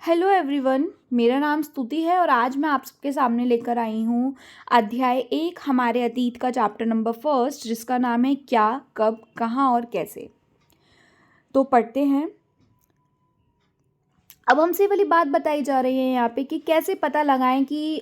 Hello everyone, मेरा नाम स्तुति है और आज मैं आप सबके सामने लेकर आई हूँ अध्याय 1 हमारे अतीत का चैप्टर नंबर फर्स्ट, जिसका नाम है क्या, कब, कहाँ और कैसे। तो पढ़ते हैं। अब हमसे वाली बात बताई जा रही है यहाँ पे कि कैसे पता लगाएं कि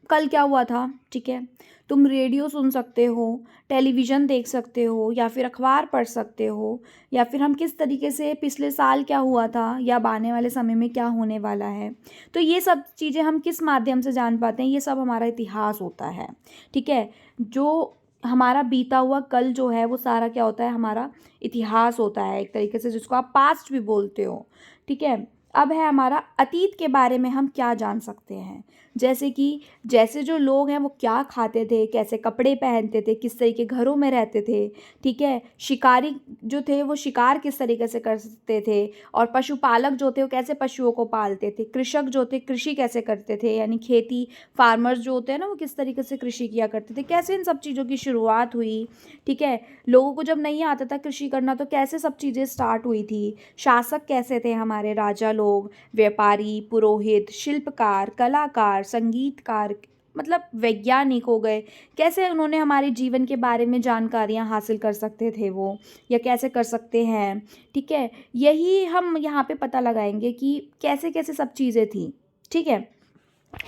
कल क्या हुआ था। ठीक है, तुम रेडियो सुन सकते हो, टेलीविज़न देख सकते हो, या फिर अखबार पढ़ सकते हो, या फिर हम किस तरीके से पिछले साल क्या हुआ था या अब आने वाले समय में क्या होने वाला है। तो ये सब चीज़ें हम किस माध्यम से जान पाते हैं? ये सब हमारा इतिहास होता है। ठीक है, जो हमारा बीता हुआ कल जो है वो सारा क्या होता है? हमारा इतिहास होता है, एक तरीके से जिसको आप पास्ट भी बोलते हो। ठीक है, अब है हमारा अतीत के बारे में हम क्या जान सकते हैं। जैसे जो लोग हैं वो क्या खाते थे, कैसे कपड़े पहनते थे, किस तरीके घरों में रहते थे। ठीक है, शिकारी जो थे वो शिकार किस तरीके से करते थे, और पशुपालक जो थे वो कैसे पशुओं को पालते थे, कृषक जो थे कृषि कैसे करते थे, यानी खेती, फार्मर्स जो होते हैं ना वो किस तरीके से कृषि किया करते थे, कैसे इन सब चीज़ों की शुरुआत हुई। ठीक है, लोगों को जब नहीं आता था कृषि करना तो कैसे सब चीज़ें स्टार्ट हुई थी, शासक कैसे थे हमारे राजा लोग, व्यापारी, पुरोहित, शिल्पकार, कलाकार, संगीतकार, मतलब वैज्ञानिक हो गए, कैसे उन्होंने हमारे जीवन के बारे में जानकारियाँ हासिल कर सकते थे वो, या कैसे कर सकते हैं। ठीक है, यही हम यहाँ पे पता लगाएंगे कि कैसे कैसे सब चीज़ें थी। ठीक है,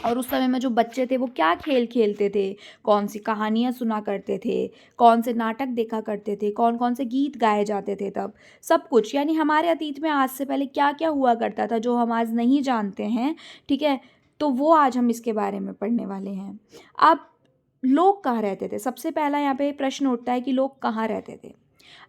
और उस समय में जो बच्चे थे वो क्या खेल खेलते थे, कौन सी कहानियाँ सुना करते थे, कौन से नाटक देखा करते थे, कौन कौन से गीत गाए जाते थे तब, सब कुछ, यानी हमारे अतीत में आज से पहले क्या क्या हुआ करता था जो हम आज नहीं जानते हैं। ठीक है, तो वो आज हम इसके बारे में पढ़ने वाले हैं। अब लोग कहाँ रहते थे? सबसे पहला यहाँ पे प्रश्न उठता है कि लोग कहाँ रहते थे।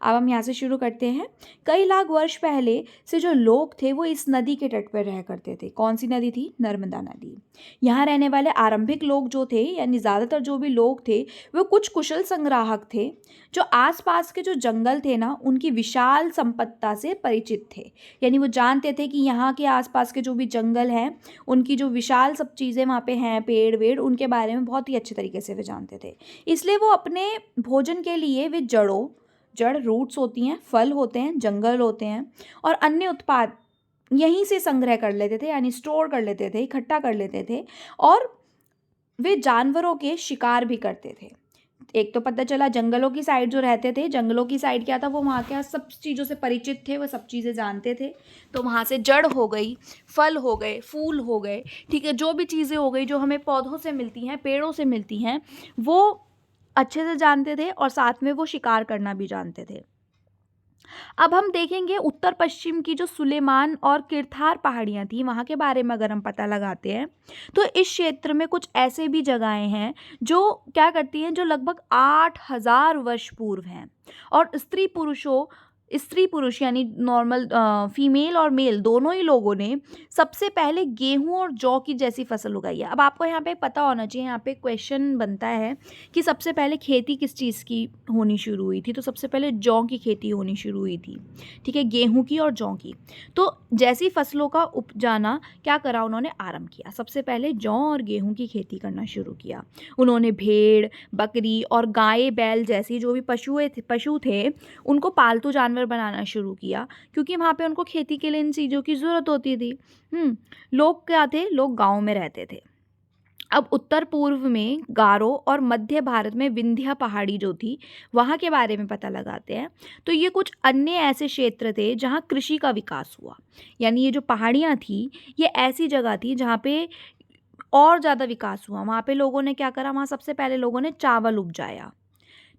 अब हम यहाँ से शुरू करते हैं। कई लाख वर्ष पहले से जो लोग थे वो इस नदी के तट पर रह करते थे। कौन सी नदी थी? नर्मदा नदी। यहाँ रहने वाले आरंभिक लोग जो थे, यानी ज़्यादातर जो भी लोग थे, वो कुछ कुशल संग्राहक थे जो आसपास के जो जंगल थे ना उनकी विशाल संपत्ता से परिचित थे। यानी वो जानते थे कि यहाँ के आसपास के जो भी जंगल हैं, उनकी जो विशाल सब चीज़ें वहाँ पे हैं, पेड़ वेड़, उनके बारे में बहुत ही अच्छे तरीके से वे जानते थे। इसलिए वो अपने भोजन के लिए वे जड़ रूट्स होती हैं, फल होते हैं, जंगल होते हैं, और अन्य उत्पाद यहीं से संग्रह कर लेते थे, यानी स्टोर कर लेते थे, इकट्ठा कर लेते थे, और वे जानवरों के शिकार भी करते थे। एक तो पता चला जंगलों की साइड जो रहते थे, जंगलों की साइड क्या था, वो वहाँ के सब चीज़ों से परिचित थे, वो सब चीज़ें जानते थे। तो वहाँ से जड़ हो गई, फल हो गए, फूल हो गए, ठीक है, जो भी चीज़ें हो गई जो हमें पौधों से मिलती हैं, पेड़ों से मिलती हैं, वो अच्छे से जानते थे, और साथ में वो शिकार करना भी जानते थे। अब हम देखेंगे उत्तर पश्चिम की जो सुलेमान और किरथार पहाड़ियाँ थी, वहाँ के बारे में अगर हम पता लगाते हैं तो इस क्षेत्र में कुछ ऐसे भी जगहें हैं जो क्या करती हैं, जो लगभग 8,000 वर्ष पूर्व हैं, और स्त्री पुरुष यानी नॉर्मल फीमेल और मेल दोनों ही लोगों ने सबसे पहले गेहूं और जौ की जैसी फसल उगाई है। अब आपको यहाँ पे पता होना चाहिए, यहाँ पे क्वेश्चन बनता है कि सबसे पहले खेती किस चीज़ की होनी शुरू हुई थी, तो सबसे पहले जौ की खेती होनी शुरू हुई थी। ठीक है, गेहूं की और जौ की। तो जैसी फसलों का उपजाना क्या करा उन्होंने, आरंभ किया। सबसे पहले जौ और गेहूं की खेती करना शुरू किया उन्होंने। भेड़, बकरी और गाय, बैल जैसी जो भी पशु थे उनको पालतू जानवर बनाना शुरू किया, क्योंकि वहाँ पे उनको खेती के लिए इन चीज़ों की ज़रूरत होती थी। लोग क्या थे? लोग गाँव में रहते थे। अब उत्तर पूर्व में गारो और मध्य भारत में विंध्या पहाड़ी जो थी, वहाँ के बारे में पता लगाते हैं। तो ये कुछ अन्य ऐसे क्षेत्र थे जहाँ कृषि का विकास हुआ। यानी ये जो पहाड़ियाँ थी, ये ऐसी जगह थी जहाँ पे और ज़्यादा विकास हुआ। वहाँ पे लोगों ने क्या करा, वहाँ सबसे पहले लोगों ने चावल उपजाया।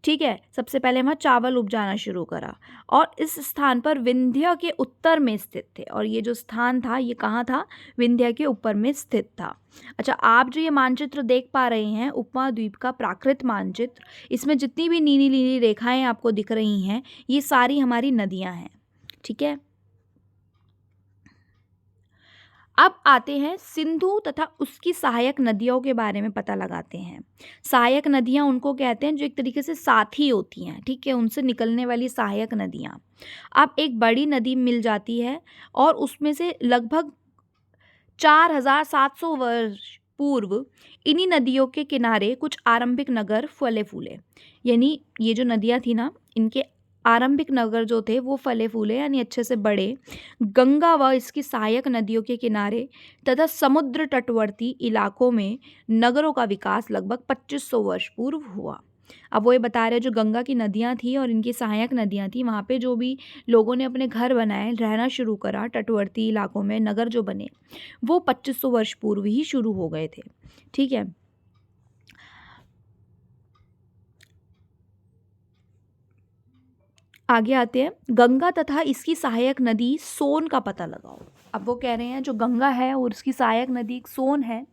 ठीक है, सबसे पहले वहाँ चावल उपजाना शुरू करा, और इस स्थान पर विंध्य के उत्तर में स्थित थे। और ये जो स्थान था ये कहाँ था? विंध्य के ऊपर में स्थित था। अच्छा, आप जो ये मानचित्र देख पा रहे हैं, उपमहाद्वीप का प्राकृत मानचित्र, इसमें जितनी भी नीली नीली रेखाएं आपको दिख रही हैं, ये सारी हमारी नदियाँ हैं। ठीक है, अब आते हैं सिंधु तथा उसकी सहायक नदियों के बारे में पता लगाते हैं। सहायक नदियाँ उनको कहते हैं जो एक तरीके से साथी होती हैं। ठीक है, उनसे निकलने वाली सहायक नदियाँ। अब एक बड़ी नदी मिल जाती है, और उसमें से लगभग 4,700 वर्ष पूर्व इन्हीं नदियों के किनारे कुछ आरंभिक नगर फले फूले। यानी ये जो नदियाँ थी ना, इनके आरंभिक नगर जो थे वो फले फूले यानी अच्छे से बढ़े। गंगा व इसकी सहायक नदियों के किनारे तथा समुद्र तटवर्ती इलाकों में नगरों का विकास लगभग 2500 वर्ष पूर्व हुआ। अब वो ये बता रहे हैं जो गंगा की नदियाँ थी और इनकी सहायक नदियाँ थी, वहाँ पे जो भी लोगों ने अपने घर बनाए, रहना शुरू करा, तटवर्ती इलाकों में नगर जो बने वो 2500 वर्ष पूर्व ही शुरू हो गए थे। ठीक है। आगे आते हैं, गंगा तथा इसकी सहायक नदी सोन का पता लगाओ। अब वो कह रहे हैं जो गंगा है और उसकी सहायक नदी सोन है,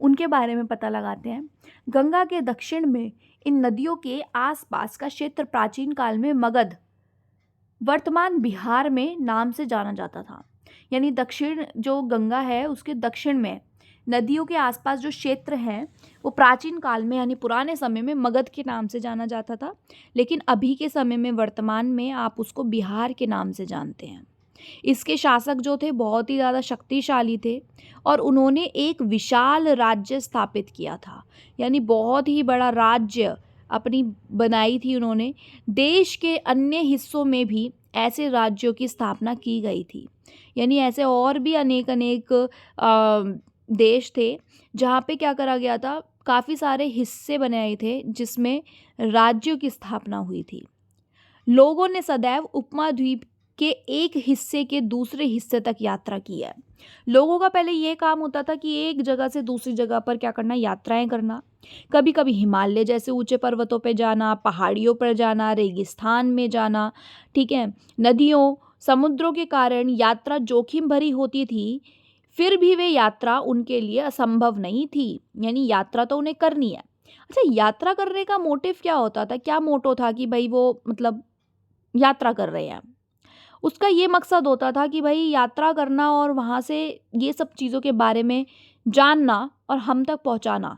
उनके बारे में पता लगाते हैं। गंगा के दक्षिण में इन नदियों के आसपास का क्षेत्र प्राचीन काल में मगध, वर्तमान बिहार में नाम से जाना जाता था। यानी दक्षिण जो गंगा है उसके दक्षिण में नदियों के आसपास जो क्षेत्र है वो प्राचीन काल में यानी पुराने समय में मगध के नाम से जाना जाता था, लेकिन अभी के समय में वर्तमान में आप उसको बिहार के नाम से जानते हैं। इसके शासक जो थे बहुत ही ज़्यादा शक्तिशाली थे और उन्होंने एक विशाल राज्य स्थापित किया था, यानी बहुत ही बड़ा राज्य अपनी बनाई थी उन्होंने। देश के अन्य हिस्सों में भी ऐसे राज्यों की स्थापना की गई थी, यानी ऐसे और भी अनेक अनेक देश थे जहाँ पे क्या करा गया था, काफ़ी सारे हिस्से बनाए थे जिसमें राज्यों की स्थापना हुई थी। लोगों ने सदैव उपमहाद्वीप के एक हिस्से के दूसरे हिस्से तक यात्रा की है। लोगों का पहले ये काम होता था कि एक जगह से दूसरी जगह पर क्या करना, यात्राएं करना। कभी कभी हिमालय जैसे ऊंचे पर्वतों पर जाना, पहाड़ियों पर जाना, रेगिस्तान में जाना। ठीक है। नदियों समुद्रों के कारण यात्रा जोखिम भरी होती थी, फिर भी वे यात्रा उनके लिए असंभव नहीं थी, यानी यात्रा तो उन्हें करनी है। अच्छा, यात्रा करने का मोटिव क्या होता था, क्या मोटो था कि भाई वो मतलब यात्रा कर रहे हैं? उसका ये मकसद होता था कि भाई यात्रा करना और वहाँ से ये सब चीज़ों के बारे में जानना और हम तक पहुँचाना।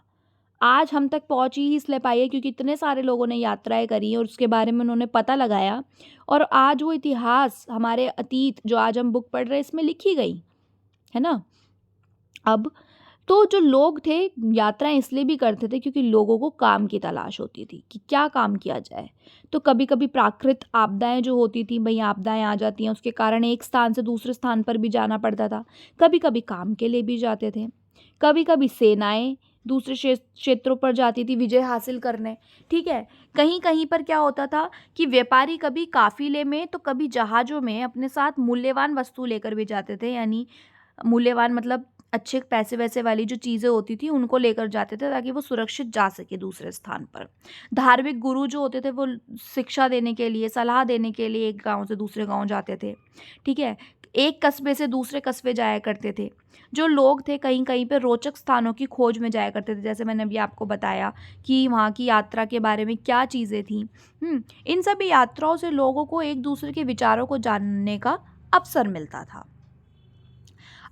आज हम तक पहुँच ही इसलिए पाई है क्योंकि इतने सारे लोगों ने यात्राएं करी और उसके बारे में उन्होंने पता लगाया, और आज वो इतिहास हमारे अतीत जो आज हम बुक पढ़ रहे हैं इसमें लिखी गई है ना। अब तो जो लोग थे यात्राएं इसलिए भी करते थे क्योंकि लोगों को काम की तलाश होती थी कि क्या काम किया जाए। तो कभी कभी प्राकृतिक आपदाएं जो होती थी, भाई आपदाएं आ जाती हैं, उसके कारण एक स्थान से दूसरे स्थान पर भी जाना पड़ता था। कभी कभी काम के लिए भी जाते थे, कभी कभी सेनाएं दूसरे क्षेत्रों पर जाती थी विजय हासिल करने। ठीक है। कहीं कहीं पर क्या होता था कि व्यापारी कभी काफिले में तो कभी जहाज़ों में अपने साथ मूल्यवान वस्तु लेकर भी जाते थे, यानी मूल्यवान मतलब अच्छे पैसे वैसे वाली जो चीज़ें होती थी उनको लेकर जाते थे ताकि वो सुरक्षित जा सके दूसरे स्थान पर। धार्मिक गुरु जो होते थे वो शिक्षा देने के लिए, सलाह देने के लिए एक गांव से दूसरे गांव जाते थे। ठीक है। एक कस्बे से दूसरे कस्बे जाया करते थे। जो लोग थे कहीं कहीं पे रोचक स्थानों की खोज में जाया करते थे, जैसे मैंने अभी आपको बताया कि वहाँ की यात्रा के बारे में क्या चीज़ें थी। इन सभी यात्राओं से लोगों को एक दूसरे के विचारों को जानने का अवसर मिलता था।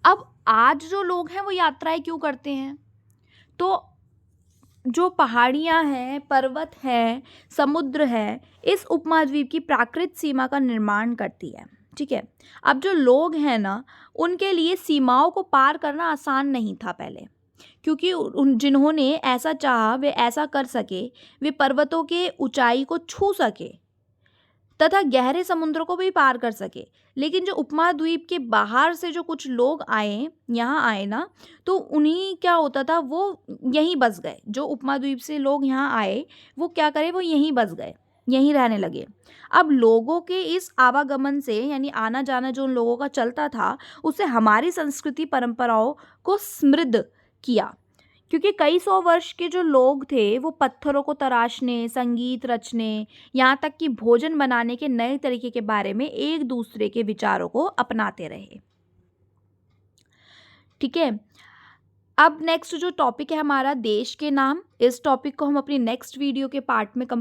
अब आज जो लोग हैं वो यात्राएं क्यों करते हैं? तो जो पहाड़ियाँ हैं, पर्वत हैं, समुद्र है, इस उपमहाद्वीप की प्राकृतिक सीमा का निर्माण करती है। ठीक है। अब जो लोग हैं ना, उनके लिए सीमाओं को पार करना आसान नहीं था पहले, क्योंकि उन जिन्होंने ऐसा चाहा वे ऐसा कर सके, वे पर्वतों के ऊंचाई को छू सके तथा गहरे समुद्रों को भी पार कर सके। लेकिन जो उपमहाद्वीप के बाहर से जो कुछ लोग आए, यहाँ आए ना, तो उन्हीं क्या होता था वो यहीं बस गए। जो उपमहाद्वीप से लोग यहाँ आए वो क्या करे, वो यहीं बस गए, यहीं रहने लगे। अब लोगों के इस आवागमन से यानी आना जाना जो उन लोगों का चलता था, उससे हमारी संस्कृति परंपराओं को समृद्ध किया, क्योंकि कई सौ वर्ष के जो लोग थे वो पत्थरों को तराशने, संगीत रचने, यहाँ तक कि भोजन बनाने के नए तरीके के बारे में एक दूसरे के विचारों को अपनाते रहे। ठीक है। अब नेक्स्ट जो टॉपिक है हमारा देश के नाम, इस टॉपिक को हम अपनी नेक्स्ट वीडियो के पार्ट में कंप्लीट